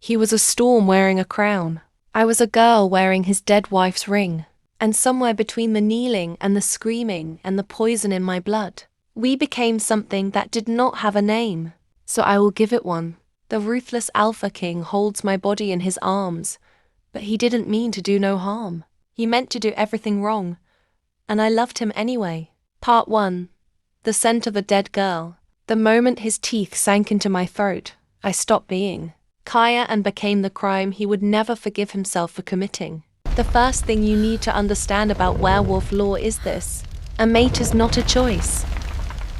He was a storm wearing a crown. I was a girl wearing his dead wife's ring. And somewhere between the kneeling and the screaming and the poison in my blood, we became something that did not have a name. So I will give it one. The ruthless Alpha King holds my body in his arms, but he didn't mean to do no harm. He meant to do everything wrong, and I loved him anyway. Part 1. The scent of a dead girl. The moment his teeth sank into my throat, I stopped being Kaia and became the crime he would never forgive himself for committing. The first thing you need to understand about werewolf lore is this: a mate is not a choice.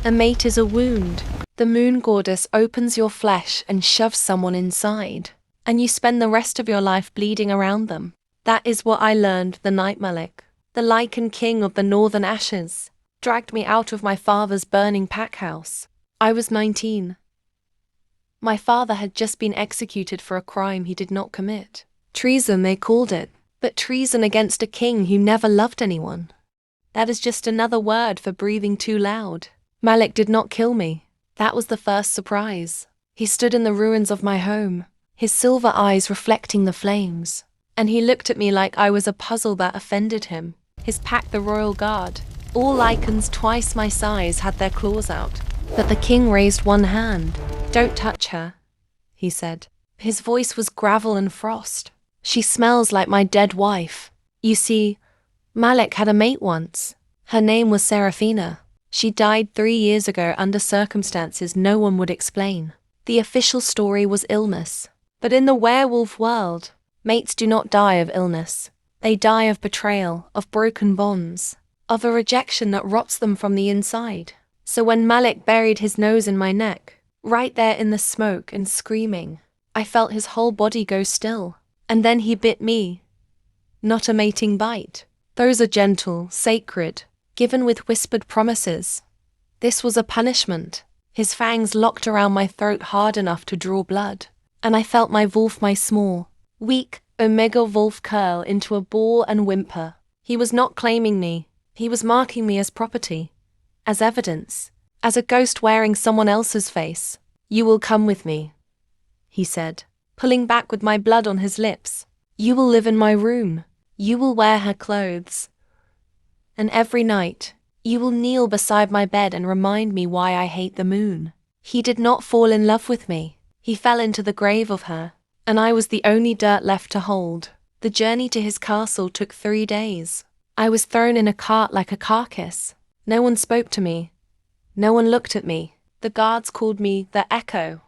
A mate is a wound. The moon goddess opens your flesh and shoves someone inside, and you spend the rest of your life bleeding around them. That is what I learned the night Malik, the Lycan king of the northern ashes, dragged me out of my father's burning pack house. I was 19. My father had just been executed for a crime he did not commit. Treason, they called it. But treason against a king who never loved anyone. That is just another word for breathing too loud. Malik did not kill me. That was the first surprise. He stood in the ruins of my home, his silver eyes reflecting the flames, and he looked at me like I was a puzzle that offended him. His pack, the royal guard, all Lycans twice my size, had their claws out. But the king raised one hand. "Don't touch her," he said. His voice was gravel and frost. "She smells like my dead wife." You see, Malik had a mate once. Her name was Serafina. She died 3 years ago under circumstances no one would explain. The official story was illness. But in the werewolf world, mates do not die of illness. They die of betrayal, of broken bonds, of a rejection that rots them from the inside. So when Malik buried his nose in my neck, right there in the smoke and screaming, I felt his whole body go still. And then he bit me. Not a mating bite. Those are gentle, sacred, given with whispered promises. This was a punishment. His fangs locked around my throat hard enough to draw blood, and I felt my wolf, my small, weak, omega wolf curl into a ball and whimper. He was not claiming me. He was marking me as property, as evidence, as a ghost wearing someone else's face. "You will come with me," he said, pulling back with my blood on his lips. "You will live in my room. You will wear her clothes. And every night, you will kneel beside my bed and remind me why I hate the moon." He did not fall in love with me. He fell into the grave of her, and I was the only dirt left to hold. The journey to his castle took 3 days. I was thrown in a cart like a carcass. No one spoke to me. No one looked at me. The guards called me the Echo.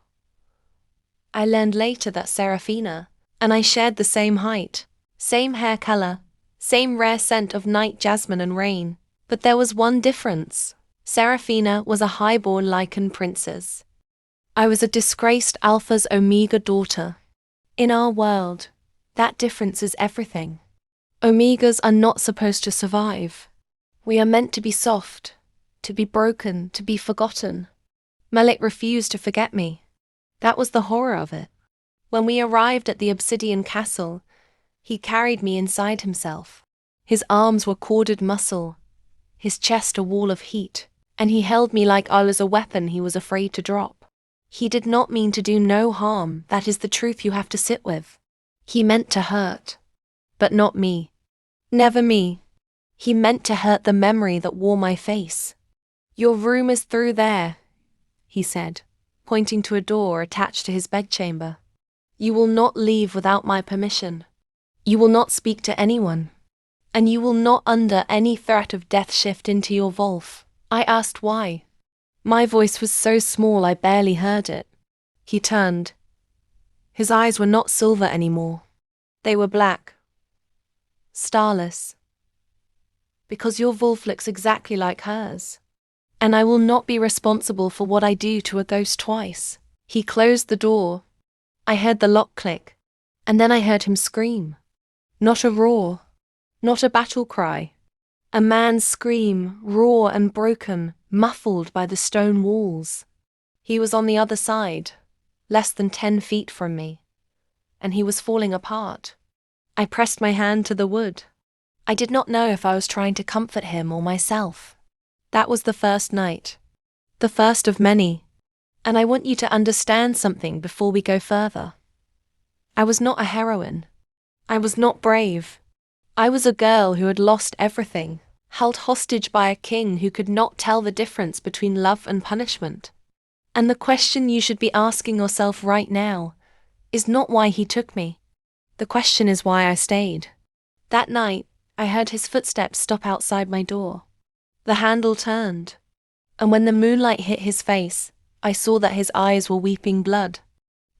I learned later that Serafina and I shared the same height, same hair color, same rare scent of night jasmine and rain. But there was one difference. Serafina was a highborn Lycan princess. I was a disgraced Alpha's Omega daughter. In our world, that difference is everything. Omegas are not supposed to survive. We are meant to be soft, to be broken, to be forgotten. Malik refused to forget me. That was the horror of it. When we arrived at the obsidian castle, he carried me inside himself. His arms were corded muscle, his chest a wall of heat, and he held me like I was a weapon he was afraid to drop. He did not mean to do no harm. That is the truth you have to sit with. He meant to hurt, but not me. Never me. He meant to hurt the memory that wore my face. "Your room is through there," he said, pointing to a door attached to his bedchamber. "You will not leave without my permission. You will not speak to anyone. And you will not under any threat of death shift into your vault." I asked why. My voice was so small I barely heard it. He turned. His eyes were not silver anymore. They were black. Starless. "Because your wolf looks exactly like hers. And I will not be responsible for what I do to a ghost twice." He closed the door. I heard the lock click, and then I heard him scream. Not a roar, not a battle cry. A man's scream, raw and broken, muffled by the stone walls. He was on the other side, less than 10 feet from me, and he was falling apart. I pressed my hand to the wood. I did not know if I was trying to comfort him or myself. That was the first night. The first of many. And I want you to understand something before we go further. I was not a heroine. I was not brave. I was a girl who had lost everything, held hostage by a king who could not tell the difference between love and punishment. And the question you should be asking yourself right now is not why he took me. The question is why I stayed. That night, I heard his footsteps stop outside my door. The handle turned, and when the moonlight hit his face, I saw that his eyes were weeping blood.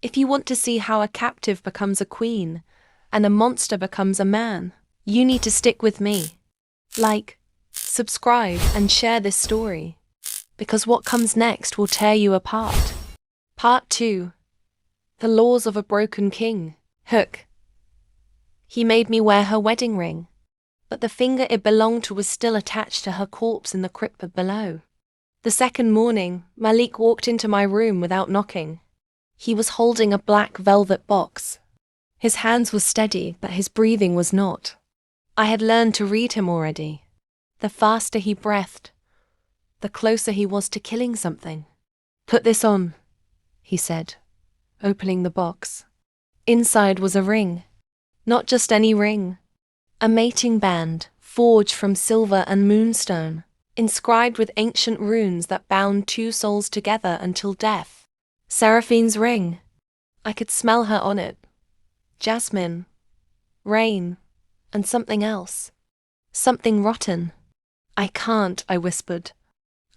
If you want to see how a captive becomes a queen, and a monster becomes a man, you need to stick with me. Like, subscribe, and share this story, because what comes next will tear you apart. Part 2. The Laws of a Broken King. Hook. He made me wear her wedding ring, but the finger it belonged to was still attached to her corpse in the crypt below. The second morning, Malik walked into my room without knocking. He was holding a black velvet box. His hands were steady, but his breathing was not. I had learned to read him already. The faster he breathed, the closer he was to killing something. "Put this on," he said, opening the box. Inside was a ring. Not just any ring. A mating band, forged from silver and moonstone, inscribed with ancient runes that bound two souls together until death. Seraphine's ring. I could smell her on it. Jasmine, rain, and something else. Something rotten. "I can't," I whispered.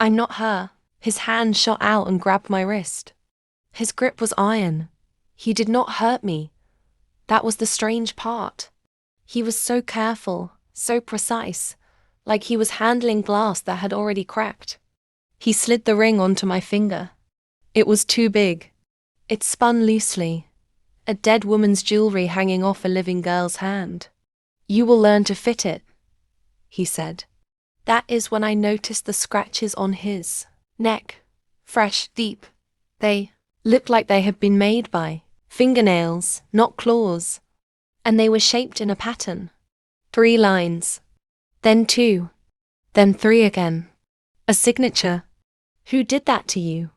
"I'm not her." His hand shot out and grabbed my wrist. His grip was iron. He did not hurt me. That was the strange part. He was so careful, so precise, like he was handling glass that had already cracked. He slid the ring onto my finger. It was too big. It spun loosely, a dead woman's jewelry hanging off a living girl's hand. "You will learn to fit it," he said. That is when I noticed the scratches on his neck. Fresh, deep. They looked like they had been made by fingernails, not claws. And they were shaped in a pattern. 3 lines. Then 2. Then 3 again. A signature. "Who did that to you?"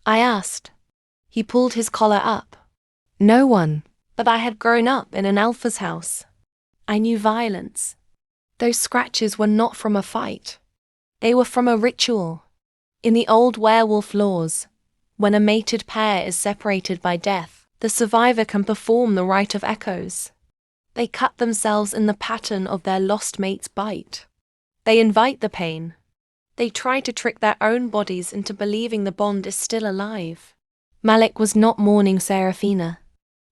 I asked. He pulled his collar up. "No one. But I had grown up in an alpha's house. I knew violence. Those scratches were not from a fight. They were from a ritual. In the old werewolf laws, when a mated pair is separated by death, the survivor can perform the rite of echoes. They cut themselves in the pattern of their lost mate's bite. They invite the pain. They try to trick their own bodies into believing the bond is still alive. Malik was not mourning Serafina.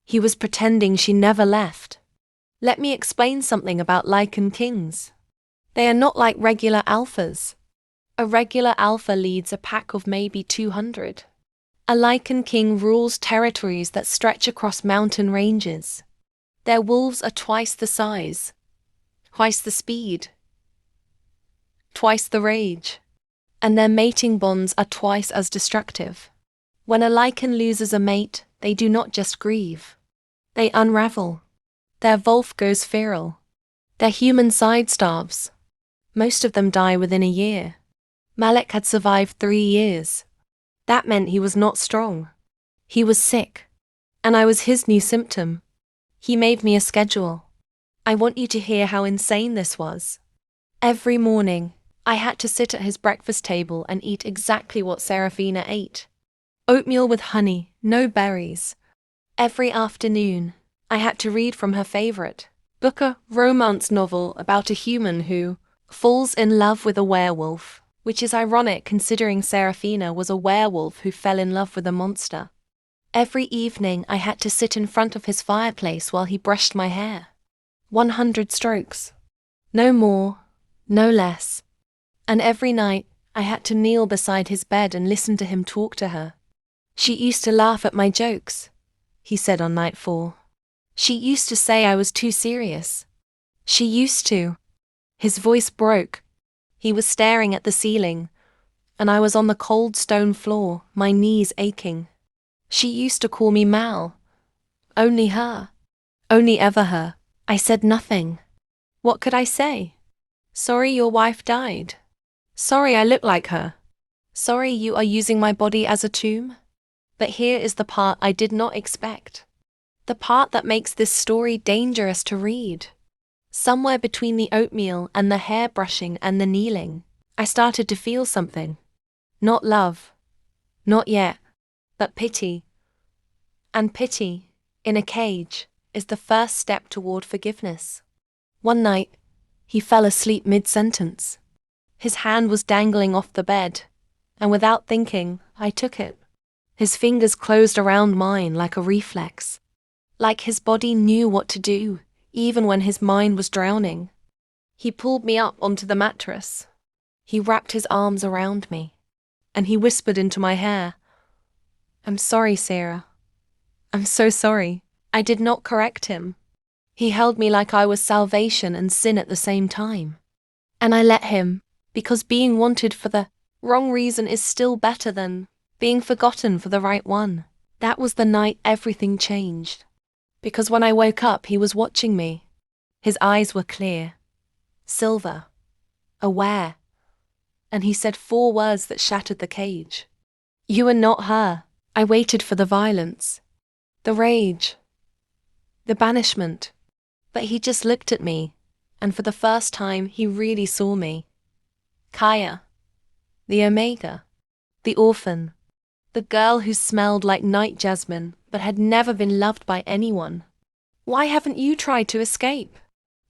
He was pretending she never left. Let me explain something about Lycan kings. They are not like regular alphas. A regular alpha leads a pack of maybe 200. A Lycan king rules territories that stretch across mountain ranges. Their wolves are twice the size, twice the speed, twice the rage, and their mating bonds are twice as destructive. When a Lycan loses a mate, they do not just grieve. They unravel. Their wolf goes feral. Their human side starves. Most of them die within a year. Malik had survived 3 years. That meant he was not strong. He was sick. And I was his new symptom. He made me a schedule. I want you to hear how insane this was. Every morning, I had to sit at his breakfast table and eat exactly what Serafina ate. Oatmeal with honey, no berries. Every afternoon, I had to read from her favorite book, a romance novel about a human who falls in love with a werewolf, which is ironic considering Serafina was a werewolf who fell in love with a monster. Every evening I had to sit in front of his fireplace while he brushed my hair. 100 strokes. No more, no less. And every night I had to kneel beside his bed and listen to him talk to her. "She used to laugh at my jokes," he said on night 4. "She used to say I was too serious. She used to." His voice broke. He was staring at the ceiling, and I was on the cold stone floor, my knees aching. "She used to call me Mal. Only her. Only ever her." I said nothing. What could I say? "Sorry your wife died. Sorry I look like her. Sorry you are using my body as a tomb." But here is the part I did not expect. The part that makes this story dangerous to read. Somewhere between the oatmeal and the hair brushing and the kneeling, I started to feel something. Not love. Not yet. But pity. And pity, in a cage, is the first step toward forgiveness. One night, he fell asleep mid-sentence. His hand was dangling off the bed, and without thinking, I took it. His fingers closed around mine like a reflex. Like his body knew what to do, even when his mind was drowning. He pulled me up onto the mattress. He wrapped his arms around me, and he whispered into my hair, "I'm sorry, Sarah. I'm so sorry." I did not correct him. He held me like I was salvation and sin at the same time. And I let him, because being wanted for the wrong reason is still better than being forgotten for the right one. That was the night everything changed. Because when I woke up, he was watching me. His eyes were clear, silver, aware. And he said 4 words that shattered the cage. "You are not her." I waited for the violence, the rage, the banishment. But he just looked at me, and for the first time he really saw me. Kaia, the Omega, the orphan, the girl who smelled like night jasmine but had never been loved by anyone. "Why haven't you tried to escape?"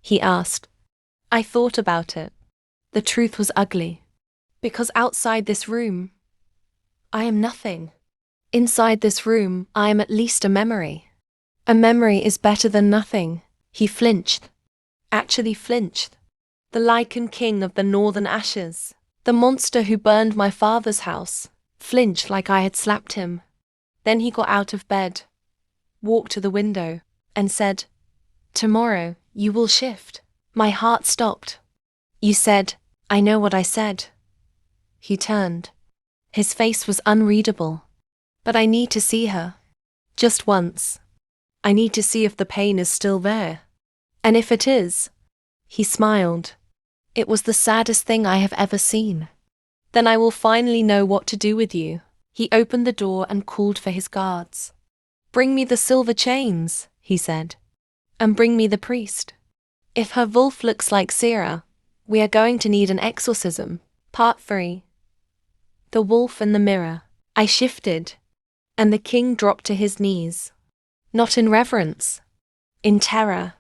he asked. I thought about it. The truth was ugly. Because outside this room, I am nothing. Inside this room, I am at least a memory. A memory is better than nothing. He flinched. Actually flinched. The Lycan king of the northern ashes, the monster who burned my father's house, flinched like I had slapped him. Then he got out of bed, walked to the window, and said, "Tomorrow, you will shift." My heart stopped. "You said, I know what I said." He turned. His face was unreadable. "But I need to see her. Just once. I need to see if the pain is still there. And if it is." He smiled. "It was the saddest thing I have ever seen. Then I will finally know what to do with you." He opened the door and called for his guards. "Bring me the silver chains," he said. "And bring me the priest. If her wolf looks like Sarah, we are going to need an exorcism." Part 3. The Wolf and the Mirror. I shifted, and the king dropped to his knees. Not in reverence, in terror,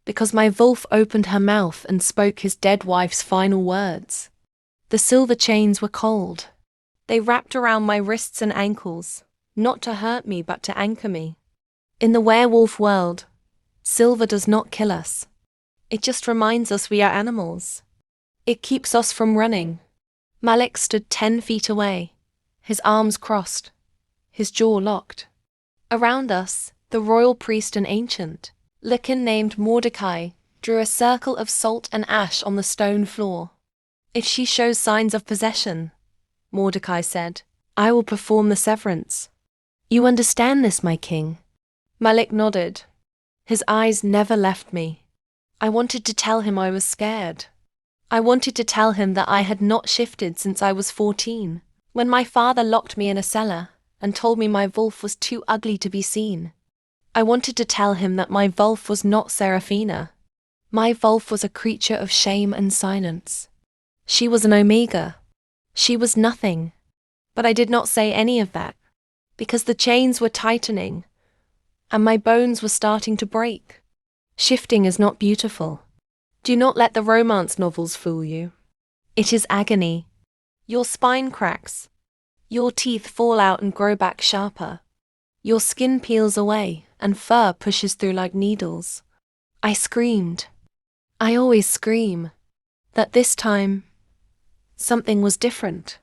because my wolf opened her mouth and spoke his dead wife's final words. The silver chains were cold. They wrapped around my wrists and ankles, not to hurt me but to anchor me. In the werewolf world, silver does not kill us. It just reminds us we are animals. It keeps us from running. Malik stood 10 feet away, his arms crossed, his jaw locked. Around us, the royal priest and ancient, Lycan named Mordecai, drew a circle of salt and ash on the stone floor. "If she shows signs of possession," Mordecai said, "I will perform the severance." "You understand this, my king?" Malik nodded. His eyes never left me. I wanted to tell him I was scared. I wanted to tell him that I had not shifted since I was 14, when my father locked me in a cellar and told me my wolf was too ugly to be seen. I wanted to tell him that my wolf was not Seraphina. My wolf was a creature of shame and silence. She was an Omega. She was nothing. But I did not say any of that, because the chains were tightening, and my bones were starting to break. Shifting is not beautiful. Do not let the romance novels fool you. It is agony. Your spine cracks. Your teeth fall out and grow back sharper. Your skin peels away, and fur pushes through like needles. I screamed. I always scream. That this time, something was different.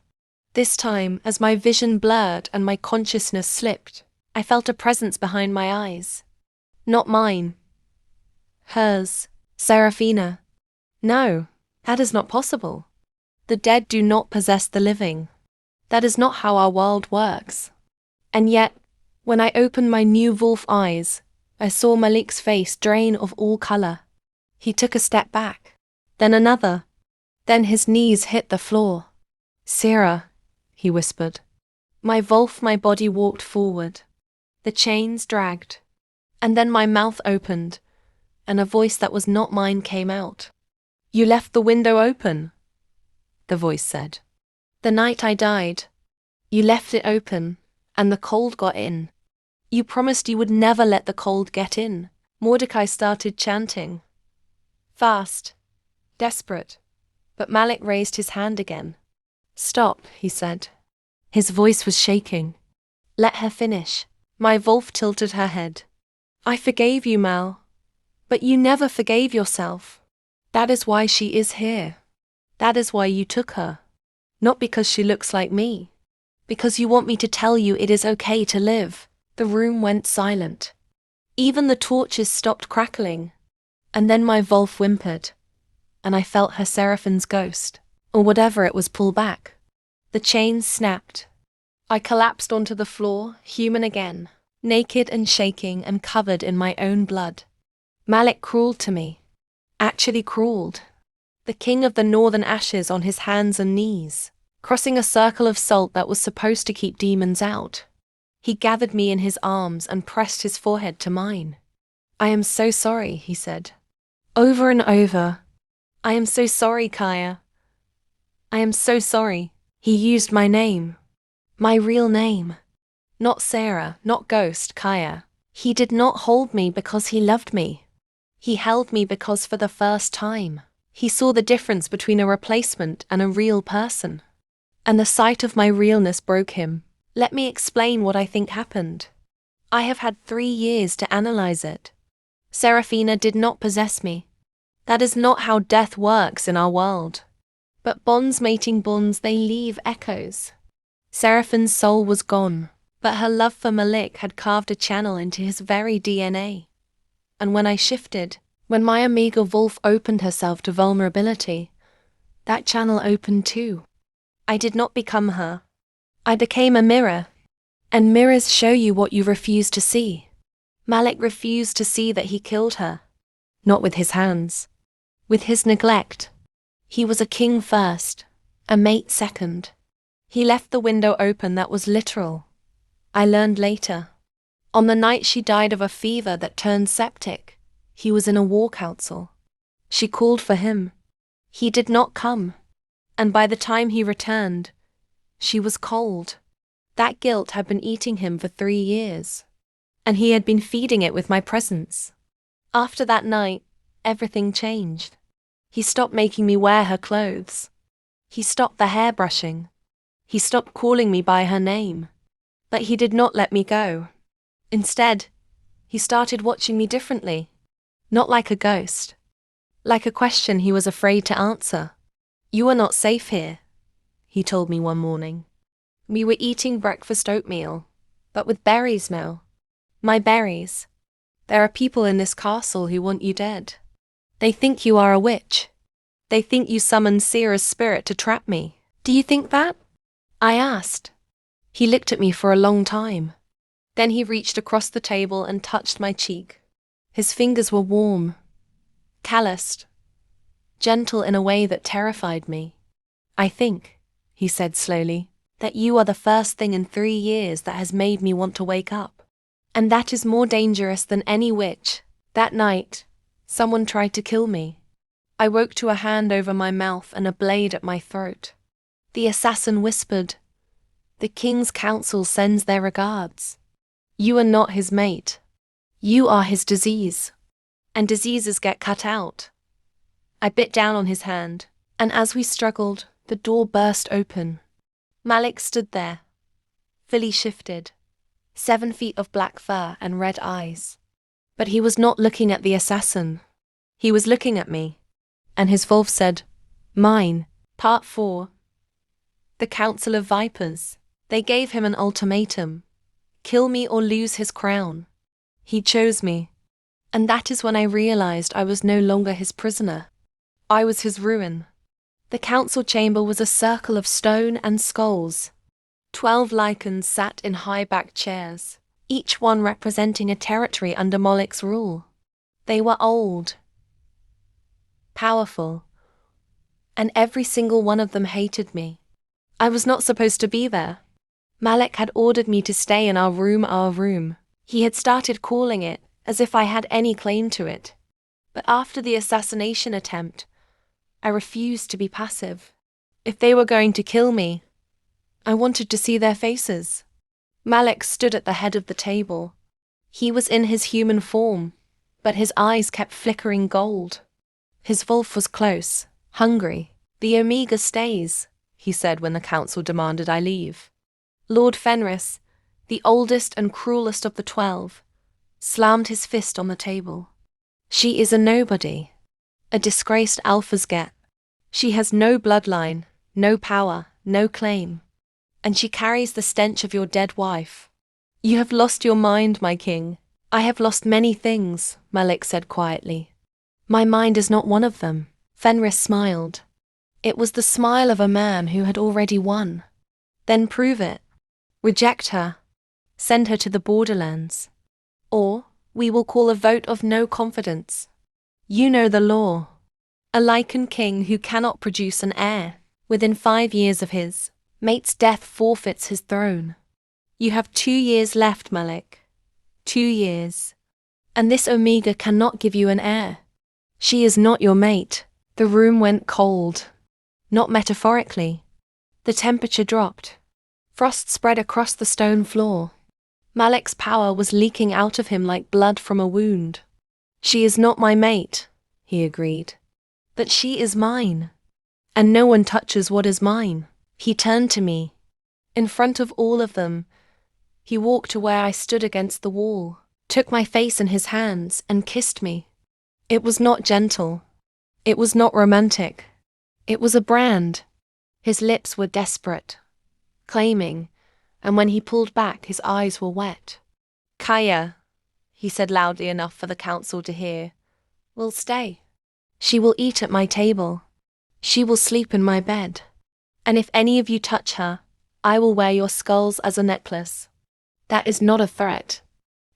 This time, as my vision blurred and my consciousness slipped, I felt a presence behind my eyes. Not mine. Hers. Seraphina. No, that is not possible. The dead do not possess the living. That is not how our world works. And yet, when I opened my new wolf eyes, I saw Malik's face drain of all color. He took a step back, then another. Then his knees hit the floor. "Sarah," he whispered. My wolf, my body walked forward. The chains dragged. And then my mouth opened, and a voice that was not mine came out. "You left the window open," the voice said. "The night I died, you left it open, and the cold got in. You promised you would never let the cold get in." Mordecai started chanting. Fast, desperate, but Malik raised his hand again. "Stop," he said. His voice was shaking. "Let her finish." My Wolf tilted her head. "I forgave you, Mal. But you never forgave yourself. That is why she is here. That is why you took her. Not because she looks like me. Because you want me to tell you it is okay to live." The room went silent. Even the torches stopped crackling. And then my Wolf whimpered, and I felt her Seraphine's ghost, or whatever it was, pull back. The chains snapped. I collapsed onto the floor, human again, naked and shaking and covered in my own blood. Malik crawled to me. Actually crawled. The king of the northern ashes on his hands and knees, crossing a circle of salt that was supposed to keep demons out. He gathered me in his arms and pressed his forehead to mine. "I am so sorry," he said. Over and over. "I am so sorry, Kaia. I am so sorry." He used my name. My real name. Not Sarah, not Ghost, Kaia. He did not hold me because he loved me. He held me because for the first time, he saw the difference between a replacement and a real person. And the sight of my realness broke him. Let me explain what I think happened. I have had 3 years to analyze it. Seraphina did not possess me. That is not how death works in our world. But bonds mating bonds, they leave echoes. Seraphine's soul was gone, but her love for Malik had carved a channel into his very DNA. And when I shifted, when my Omega Wolf opened herself to vulnerability, that channel opened too. I did not become her. I became a mirror. And mirrors show you what you refuse to see. Malik refused to see that he killed her. Not with his hands. With his neglect. He was a king first, a mate second. He left the window open. That was literal. I learned later. On the night she died of a fever that turned septic, he was in a war council. She called for him. He did not come. And by the time he returned, she was cold. That guilt had been eating him for 3 years. And he had been feeding it with my presence. After that night, everything changed. He stopped making me wear her clothes. He stopped the hair brushing. He stopped calling me by her name. But he did not let me go. Instead, he started watching me differently. Not like a ghost. Like a question he was afraid to answer. "You are not safe here," he told me one morning. We were eating breakfast oatmeal, but with berries now. My berries. "There are people in this castle who want you dead. They think you are a witch. They think you summoned Sierra's spirit to trap me. Do you think that?" I asked. He looked at me for a long time. Then he reached across the table and touched my cheek. His fingers were warm, calloused, gentle in a way that terrified me. "I think," he said slowly, "that you are the first thing in 3 years that has made me want to wake up. And that is more dangerous than any witch." That night, someone tried to kill me. I woke to a hand over my mouth and a blade at my throat. The assassin whispered, "The king's council sends their regards. You are not his mate. You are his disease. And diseases get cut out." I bit down on his hand, and as we struggled, the door burst open. Malik stood there, fully shifted, 7 feet of black fur and red eyes. But he was not looking at the assassin. He was looking at me. And his wolf said, "Mine." Part 4. The Council of Vipers. They gave him an ultimatum. Kill me or lose his crown. He chose me. And that is when I realized I was no longer his prisoner. I was his ruin. The council chamber was a circle of stone and skulls. 12 Lycans sat in high-backed chairs, each one representing a territory under Malik's rule. They were old, powerful, and every single one of them hated me. I was not supposed to be there. Malik had ordered me to stay in our room. He had started calling it as if I had any claim to it. But after the assassination attempt, I refused to be passive. If they were going to kill me, I wanted to see their faces. Malik stood at the head of the table. He was in his human form, but his eyes kept flickering gold. His wolf was close, hungry. "The Omega stays," he said when the council demanded I leave. Lord Fenris, the oldest and cruelest of the 12, slammed his fist on the table. "She is a nobody, a disgraced alpha's get. She has no bloodline, no power, no claim. And she carries the stench of your dead wife. You have lost your mind, my king." "I have lost many things," Malik said quietly. "My mind is not one of them." Fenris smiled. It was the smile of a man who had already won. "Then prove it. Reject her. Send her to the borderlands. Or we will call a vote of no confidence. You know the law. A Lycan king who cannot produce an heir within 5 years of his mate's death forfeits his throne. You have 2 years left, Malik. 2 years. And this Omega cannot give you an heir. She is not your mate." The room went cold. Not metaphorically. The temperature dropped. Frost spread across the stone floor. Malik's power was leaking out of him like blood from a wound. "She is not my mate," he agreed. "But she is mine. And no one touches what is mine." He turned to me. In front of all of them, he walked to where I stood against the wall, took my face in his hands, and kissed me. It was not gentle. It was not romantic. It was a brand. His lips were desperate, claiming, and when he pulled back, his eyes were wet. "Kaia," he said loudly enough for the council to hear, "will stay. She will eat at my table. She will sleep in my bed. And if any of you touch her, I will wear your skulls as a necklace." That is not a threat.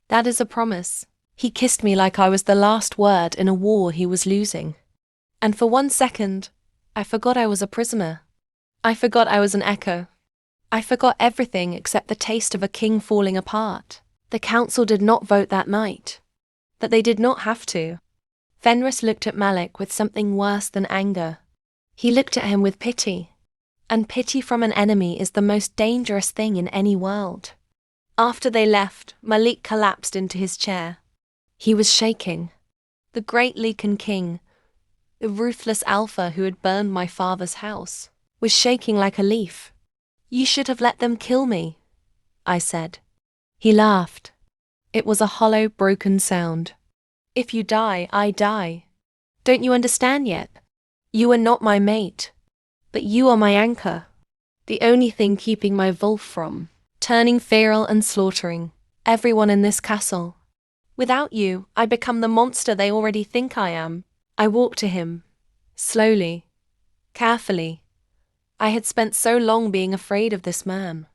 That is a promise. He kissed me like I was the last word in a war he was losing. And for 1 second, I forgot I was a prisoner. I forgot I was an echo. I forgot everything except the taste of a king falling apart. The council did not vote that night. But they did not have to. Fenris looked at Malik with something worse than anger. He looked at him with pity. And pity from an enemy is the most dangerous thing in any world. After they left, Malik collapsed into his chair. He was shaking. The great Lycan king, the ruthless alpha who had burned my father's house, was shaking like a leaf. "You should have let them kill me," I said. He laughed. It was a hollow, broken sound. "If you die, I die. Don't you understand yet? You are not my mate. But you are my anchor. The only thing keeping my wolf from turning feral and slaughtering everyone in this castle. Without you, I become the monster they already think I am." I walked to him, slowly, carefully. I had spent so long being afraid of this man.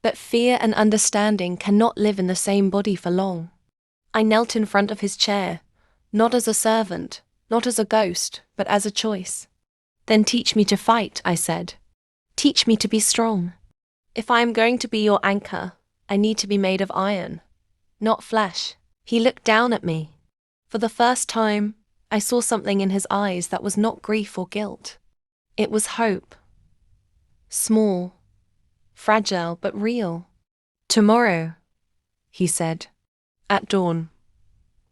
But fear and understanding cannot live in the same body for long. I knelt in front of his chair, not as a servant, not as a ghost, but as a choice. "Then teach me to fight," I said. "Teach me to be strong. If I am going to be your anchor, I need to be made of iron, not flesh." He looked down at me. For the first time, I saw something in his eyes that was not grief or guilt. It was hope. Small, fragile, but real. "Tomorrow," he said, "at dawn,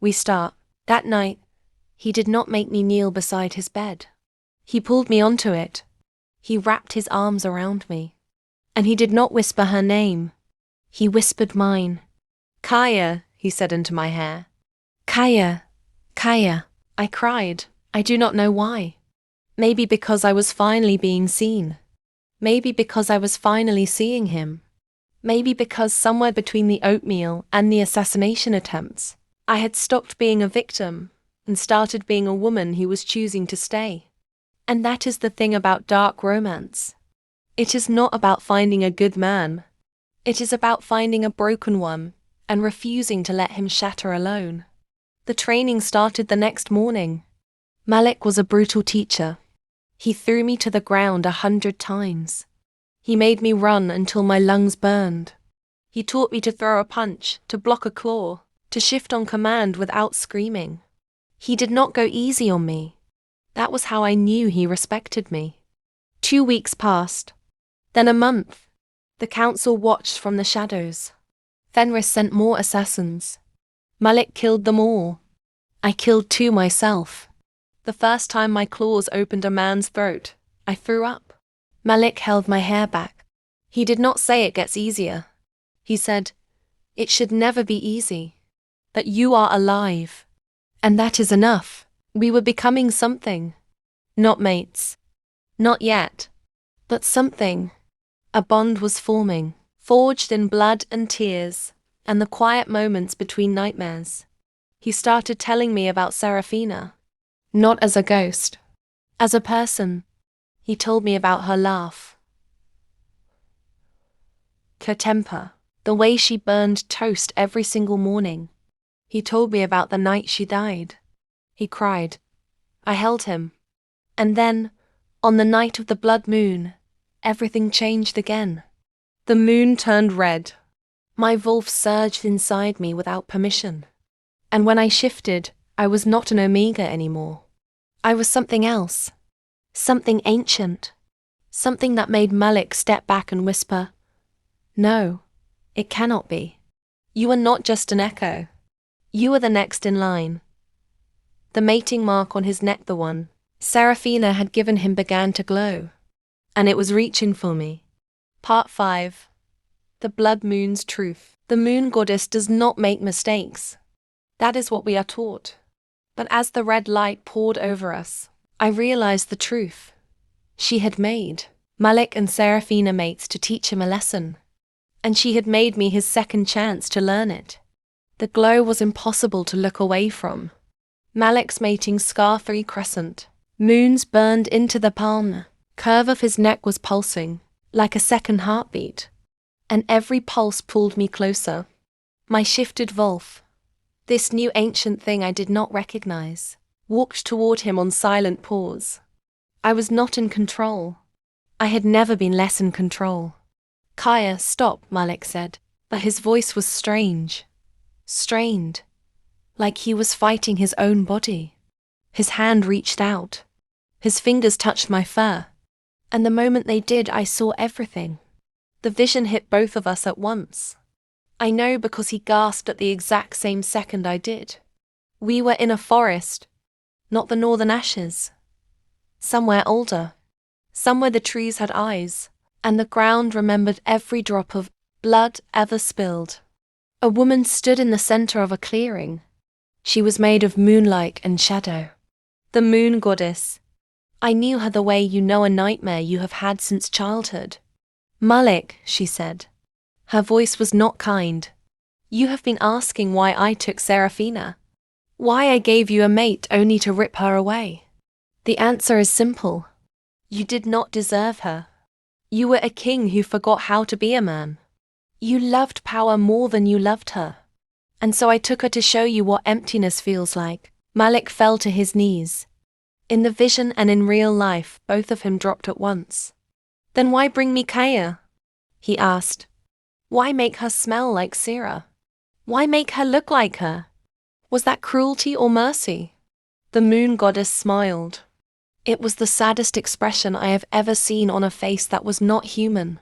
we start." That night, he did not make me kneel beside his bed. He pulled me onto it. He wrapped his arms around me. And he did not whisper her name. He whispered mine. "Kaia," he said into my hair. "Kaia, Kaia." I cried. I do not know why. Maybe because I was finally being seen. Maybe because I was finally seeing him. Maybe because somewhere between the oatmeal and the assassination attempts, I had stopped being a victim and started being a woman who was choosing to stay. And that is the thing about dark romance. It is not about finding a good man. It is about finding a broken one and refusing to let him shatter alone. The training started the next morning. Malik was a brutal teacher. He threw me to the ground 100 times. He made me run until my lungs burned. He taught me to throw a punch, to block a claw, to shift on command without screaming. He did not go easy on me. That was how I knew he respected me. 2 weeks passed. Then a month. The council watched from the shadows. Fenris sent more assassins. Malik killed them all. I killed 2 myself. The first time my claws opened a man's throat, I threw up. Malik held my hair back. He did not say it gets easier. He said, it should never be easy. That you are alive. And that is enough. We were becoming something. Not mates. Not yet. But something. A bond was forming, forged in blood and tears, and the quiet moments between nightmares. He started telling me about Serafina. Not as a ghost. As a person. He told me about her laugh. Her temper. The way she burned toast every single morning. He told me about the night she died. He cried. I held him. And then, on the night of the blood moon, everything changed again. The moon turned red. My wolf surged inside me without permission. And when I shifted, I was not an Omega anymore. I was something else. Something ancient. Something that made Malik step back and whisper, no, it cannot be. You are not just an echo. You are the next in line. The mating mark on his neck, the one Serafina had given him, began to glow. And it was reaching for me. Part 5. The blood moon's truth. The moon goddess does not make mistakes. That is what we are taught. But as the red light poured over us, I realized the truth. She had made Malik and Serafina mates to teach him a lesson. And she had made me his second chance to learn it. The glow was impossible to look away from. Malik's mating scar 3 crescent. Moons burned into the palm. Curve of his neck was pulsing, like a second heartbeat. And every pulse pulled me closer. My shifted wolf, this new ancient thing I did not recognize, walked toward him on silent paws. I was not in control. I had never been less in control. Kaia, stop, Malik said, but his voice was strange. Strained. Like he was fighting his own body. His hand reached out. His fingers touched my fur. And the moment they did, I saw everything. The vision hit both of us at once. I know because he gasped at the exact same second I did. We were in a forest, not the northern ashes. Somewhere older. Somewhere the trees had eyes, and the ground remembered every drop of blood ever spilled. A woman stood in the center of a clearing. She was made of moonlight and shadow. The moon goddess. I knew her the way you know a nightmare you have had since childhood. Malik, she said. Her voice was not kind. You have been asking why I took Serafina. Why I gave you a mate only to rip her away. The answer is simple. You did not deserve her. You were a king who forgot how to be a man. You loved power more than you loved her. And so I took her to show you what emptiness feels like. Malik fell to his knees. In the vision and in real life, both of him dropped at once. Then why bring me Kaia? He asked. Why make her smell like Sira? Why make her look like her? Was that cruelty or mercy? The moon goddess smiled. It was the saddest expression I have ever seen on a face that was not human.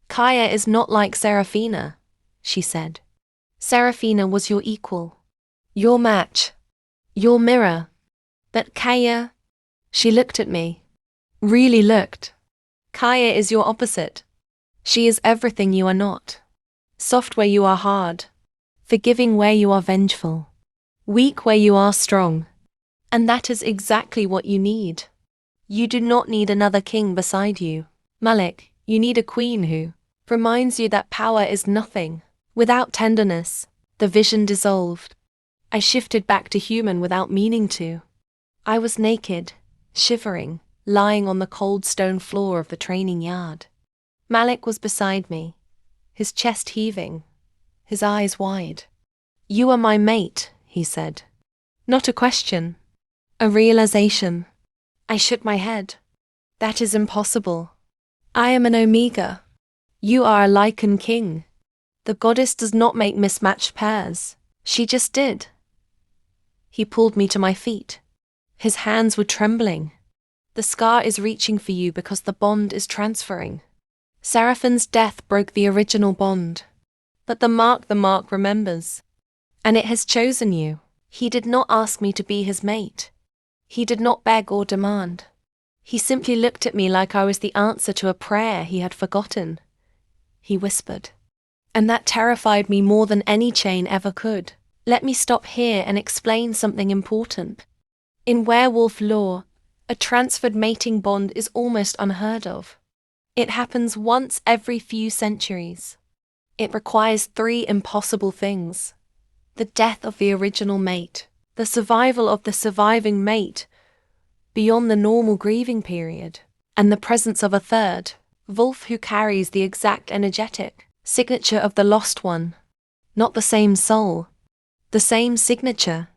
Kaia is not like Serafina, she said. Serafina was your equal. Your match. Your mirror. But Kaia, she looked at me. Really looked. Kaia is your opposite. She is everything you are not. Soft where you are hard. Forgiving where you are vengeful. Weak where you are strong. And that is exactly what you need. You do not need another king beside you. Malik, you need a queen who reminds you that power is nothing. Without tenderness, the vision dissolved. I shifted back to human without meaning to. I was naked, shivering, lying on the cold stone floor of the training yard. Malik was beside me, his chest heaving, his eyes wide. You are my mate, he said. Not a question, a realization. I shook my head. That is impossible. I am an Omega. You are a Lycan king. The goddess does not make mismatched pairs. She just did. He pulled me to my feet. His hands were trembling. The scar is reaching for you because the bond is transferring. Seraphine's death broke the original bond. But the mark remembers. And it has chosen you. He did not ask me to be his mate. He did not beg or demand. He simply looked at me like I was the answer to a prayer he had forgotten. He whispered. And that terrified me more than any chain ever could. Let me stop here and explain something important. In werewolf lore, a transferred mating bond is almost unheard of. It happens once every few centuries. It requires 3 impossible things: the death of the original mate, the survival of the surviving mate beyond the normal grieving period, and the presence of a third, wolf who carries the exact energetic signature of the lost one. Not the same soul, the same signature,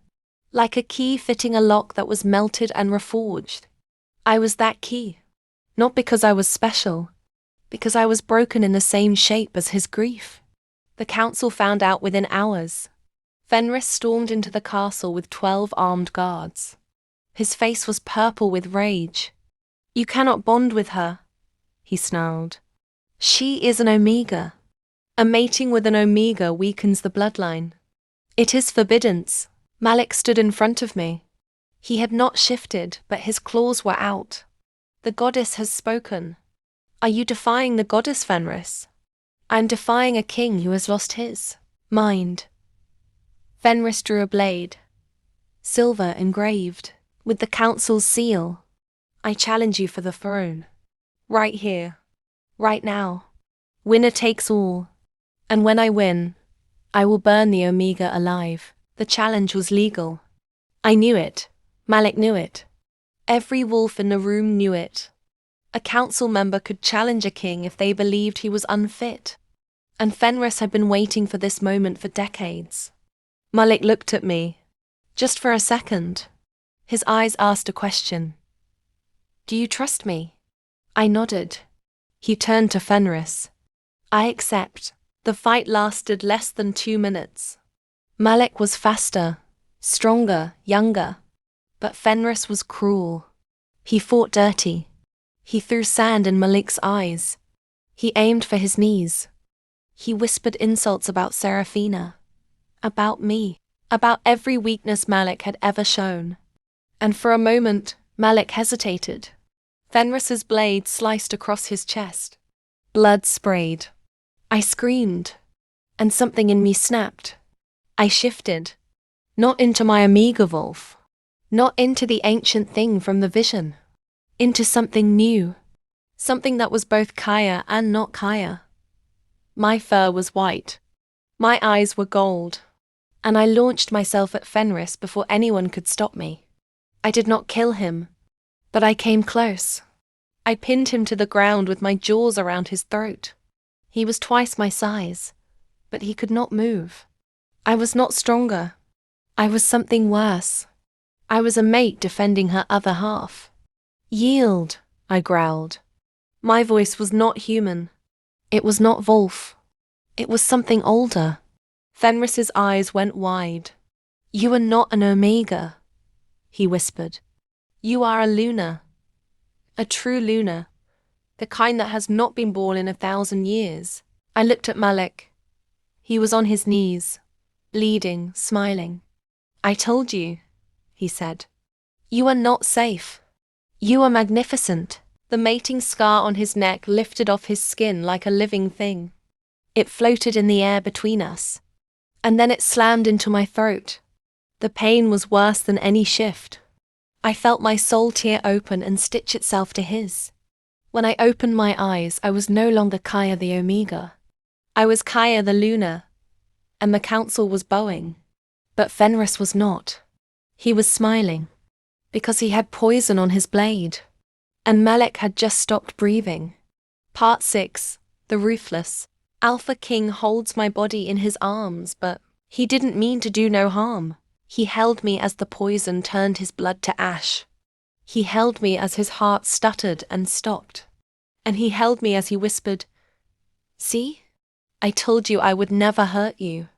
like a key fitting a lock that was melted and reforged. I was that key, not because I was special, because I was broken in the same shape as his grief. The council found out within hours. Fenris stormed into the castle with 12 armed guards. His face was purple with rage. You cannot bond with her, he snarled. She is an Omega. A mating with an Omega weakens the bloodline. It is forbidden. Malik stood in front of me. He had not shifted, but his claws were out. The goddess has spoken. Are you defying the goddess, Fenris? I am defying a king who has lost his mind. Fenris drew a blade, silver engraved, with the council's seal. I challenge you for the throne. Right here. Right now. Winner takes all. And when I win, I will burn the Omega alive. The challenge was legal. I knew it. Malik knew it. Every wolf in the room knew it. A council member could challenge a king if they believed he was unfit. And Fenris had been waiting for this moment for decades. Malik looked at me. Just for a second. His eyes asked a question. Do you trust me? I nodded. He turned to Fenris. I accept. The fight lasted less than 2 minutes. Malik was faster, stronger, younger. But Fenris was cruel. He fought dirty. He threw sand in Malik's eyes. He aimed for his knees. He whispered insults about Seraphina, about me, about every weakness Malik had ever shown. And for a moment, Malik hesitated. Fenris's blade sliced across his chest. Blood sprayed. I screamed, and something in me snapped. I shifted, not into my Omega wolf, not into the ancient thing from the vision, into something new, something that was both Kaia and not Kaia. My fur was white, my eyes were gold, and I launched myself at Fenris before anyone could stop me. I did not kill him, but I came close. I pinned him to the ground with my jaws around his throat. He was twice my size, but he could not move. I was not stronger. I was something worse. I was a mate defending her other half. Yield, I growled. My voice was not human. It was not Wolf. It was something older. Fenris's eyes went wide. You are not an Omega, he whispered. You are a Lunar. A true Lunar. The kind that has not been born in 1,000 years. I looked at Malik. He was on his knees, bleeding, smiling. I told you, he said. You are not safe. You are magnificent. The mating scar on his neck lifted off his skin like a living thing. It floated in the air between us. And then it slammed into my throat. The pain was worse than any shift. I felt my soul tear open and stitch itself to his. When I opened my eyes, I was no longer Kaia the Omega. I was Kaia the Lunar, and the council was bowing. But Fenris was not. He was smiling, because he had poison on his blade. And Malik had just stopped breathing. Part 6, The Ruthless. Alpha King holds my body in his arms, but he didn't mean to do no harm. He held me as the poison turned his blood to ash. He held me as his heart stuttered and stopped. And he held me as he whispered, See? I told you I would never hurt you.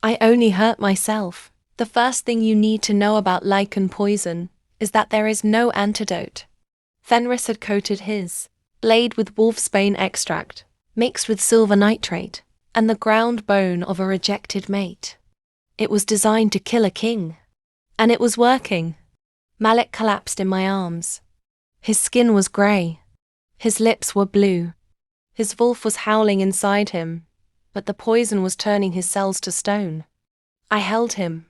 I only hurt myself. The first thing you need to know about Lycan poison is that there is no antidote. Fenris had coated his blade with wolfsbane extract, mixed with silver nitrate, and the ground bone of a rejected mate. It was designed to kill a king. And it was working. Malik collapsed in my arms. His skin was grey. His lips were blue. His wolf was howling inside him, but the poison was turning his cells to stone. I held him.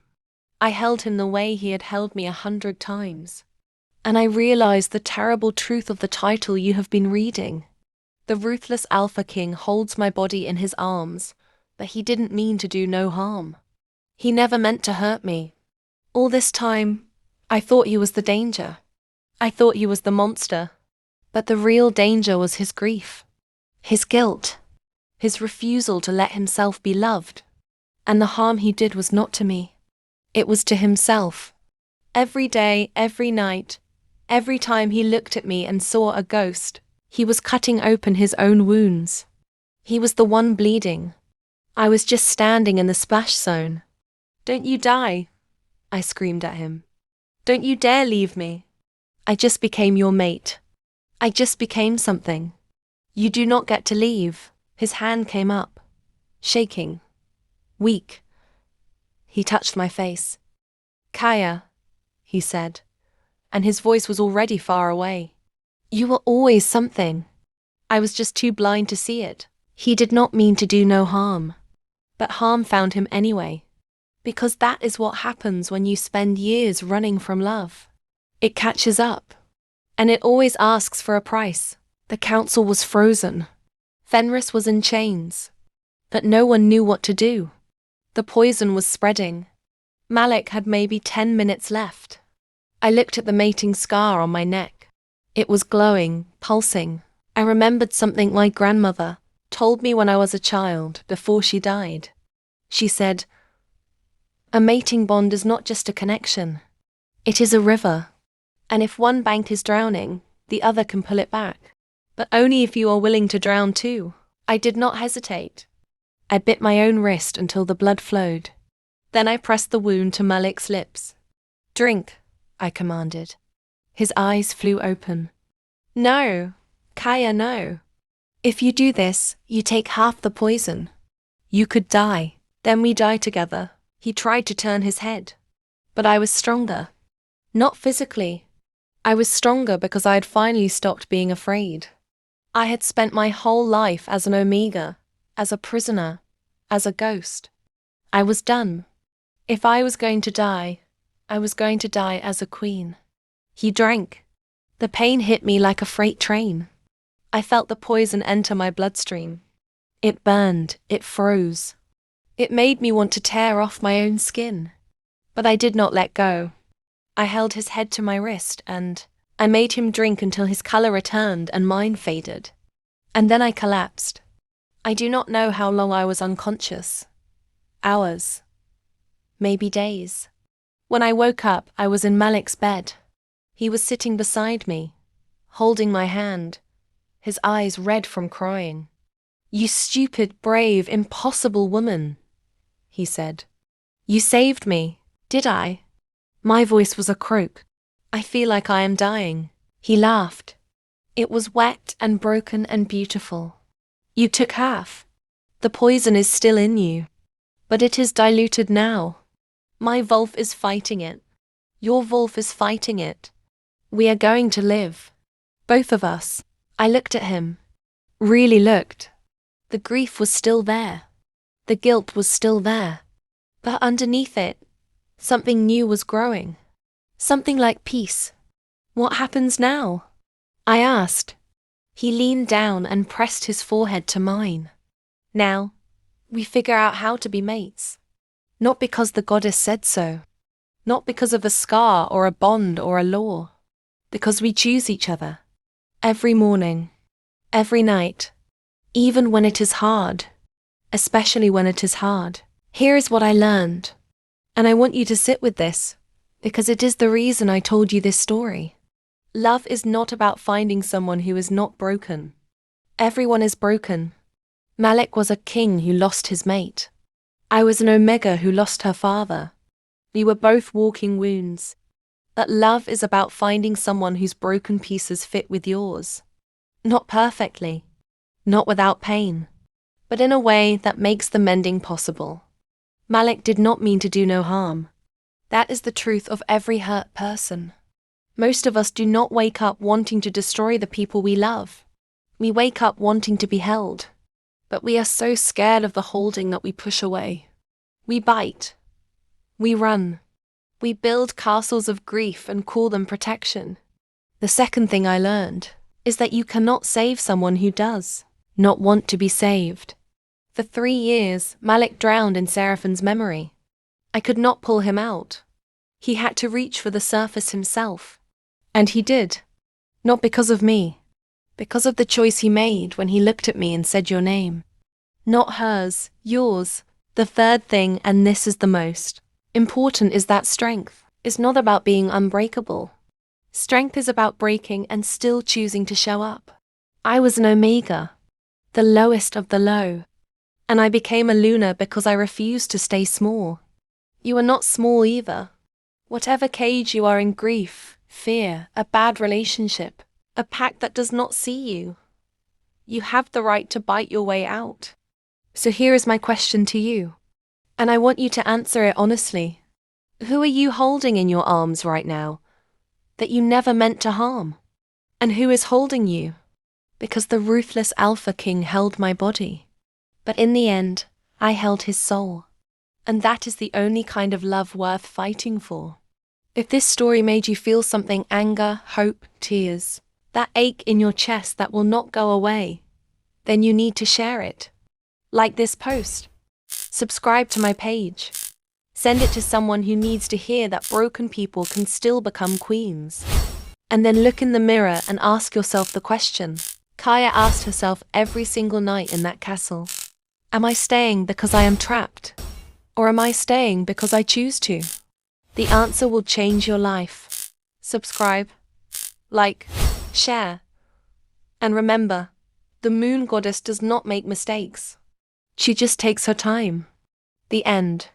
I held him the way he had held me 100 times. And I realized the terrible truth of the title you have been reading. The ruthless Alpha King holds my body in his arms, but he didn't mean to do no harm. He never meant to hurt me. All this time, I thought he was the danger. I thought he was the monster. But the real danger was his grief, his guilt, his refusal to let himself be loved. And the harm he did was not to me. It was to himself. Every day, every night, every time he looked at me and saw a ghost, he was cutting open his own wounds. He was the one bleeding. I was just standing in the splash zone. "Don't you die," I screamed at him. "Don't you dare leave me. I just became your mate. I just became something. You do not get to leave." His hand came up, shaking, weak. He touched my face. "Kaia," he said, and his voice was already far away. "You were always something. I was just too blind to see it." He did not mean to do no harm, but harm found him anyway. Because that is what happens when you spend years running from love. It catches up. And it always asks for a price. The council was frozen. Fenris was in chains. But no one knew what to do. The poison was spreading. Malik had maybe 10 minutes left. I looked at the mating scar on my neck. It was glowing, pulsing. I remembered something my grandmother told me when I was a child, before she died. She said, "A mating bond is not just a connection. It is a river. And if one bank is drowning, the other can pull it back. But only if you are willing to drown too." I did not hesitate. I bit my own wrist until the blood flowed. Then I pressed the wound to Malik's lips. "Drink," I commanded. His eyes flew open. "No, Kaia, no. If you do this, you take half the poison. You could die. Then we die together." He tried to turn his head. But I was stronger. Not physically. I was stronger because I had finally stopped being afraid. I had spent my whole life as an Omega, as a prisoner, as a ghost. I was done. If I was going to die, I was going to die as a queen. He drank. The pain hit me like a freight train. I felt the poison enter my bloodstream. It burned, it froze. It made me want to tear off my own skin. But I did not let go. I held his head to my wrist and I made him drink until his color returned and mine faded. And then I collapsed. I do not know how long I was unconscious. Hours. Maybe days. When I woke up, I was in Malik's bed. He was sitting beside me, holding my hand, his eyes red from crying. "You stupid, brave, impossible woman," he said. "You saved me, did I?" My voice was a croak. "I feel like I am dying." He laughed. It was wet and broken and beautiful. "You took half. The poison is still in you. But it is diluted now. My wolf is fighting it. Your wolf is fighting it. We are going to live. Both of us." I looked at him. Really looked. The grief was still there. The guilt was still there. But underneath it, something new was growing. Something like peace. "What happens now?" I asked. He leaned down and pressed his forehead to mine. "Now, we figure out how to be mates. Not because the goddess said so. Not because of a scar or a bond or a law. Because we choose each other. Every morning. Every night. Even when it is hard. Especially when it is hard. Here is what I learned. And I want you to sit with this, because it is the reason I told you this story. Love is not about finding someone who is not broken. Everyone is broken. Malik was a king who lost his mate. I was an omega who lost her father. We were both walking wounds. But love is about finding someone whose broken pieces fit with yours. Not perfectly, not without pain, but in a way that makes the mending possible. Malik did not mean to do no harm. That is the truth of every hurt person. Most of us do not wake up wanting to destroy the people we love. We wake up wanting to be held. But we are so scared of the holding that we push away. We bite. We run. We build castles of grief and call them protection. The second thing I learned is that you cannot save someone who does not want to be saved. For 3 years, Malik drowned in Seraphine's memory. I could not pull him out. He had to reach for the surface himself. And he did. Not because of me. Because of the choice he made when he looked at me and said your name. Not hers, yours. The third thing, and this is the most important, is that strength is not about being unbreakable. Strength is about breaking and still choosing to show up. I was an omega, the lowest of the low. And I became a Luna because I refused to stay small. You are not small either. Whatever cage you are in, grief, fear, a bad relationship, a pack that does not see you, you have the right to bite your way out. So here is my question to you, and I want you to answer it honestly. Who are you holding in your arms right now that you never meant to harm? And who is holding you? Because the ruthless Alpha King held my body. But in the end, I held his soul. And that is the only kind of love worth fighting for. If this story made you feel something, anger, hope, tears, that ache in your chest that will not go away, then you need to share it. Like this post. Subscribe to my page. Send it to someone who needs to hear that broken people can still become queens. And then look in the mirror and ask yourself the question Kaia asked herself every single night in that castle. Am I staying because I am trapped? Or am I staying because I choose to? The answer will change your life. Subscribe, like, share. And remember, the moon goddess does not make mistakes. She just takes her time. The end.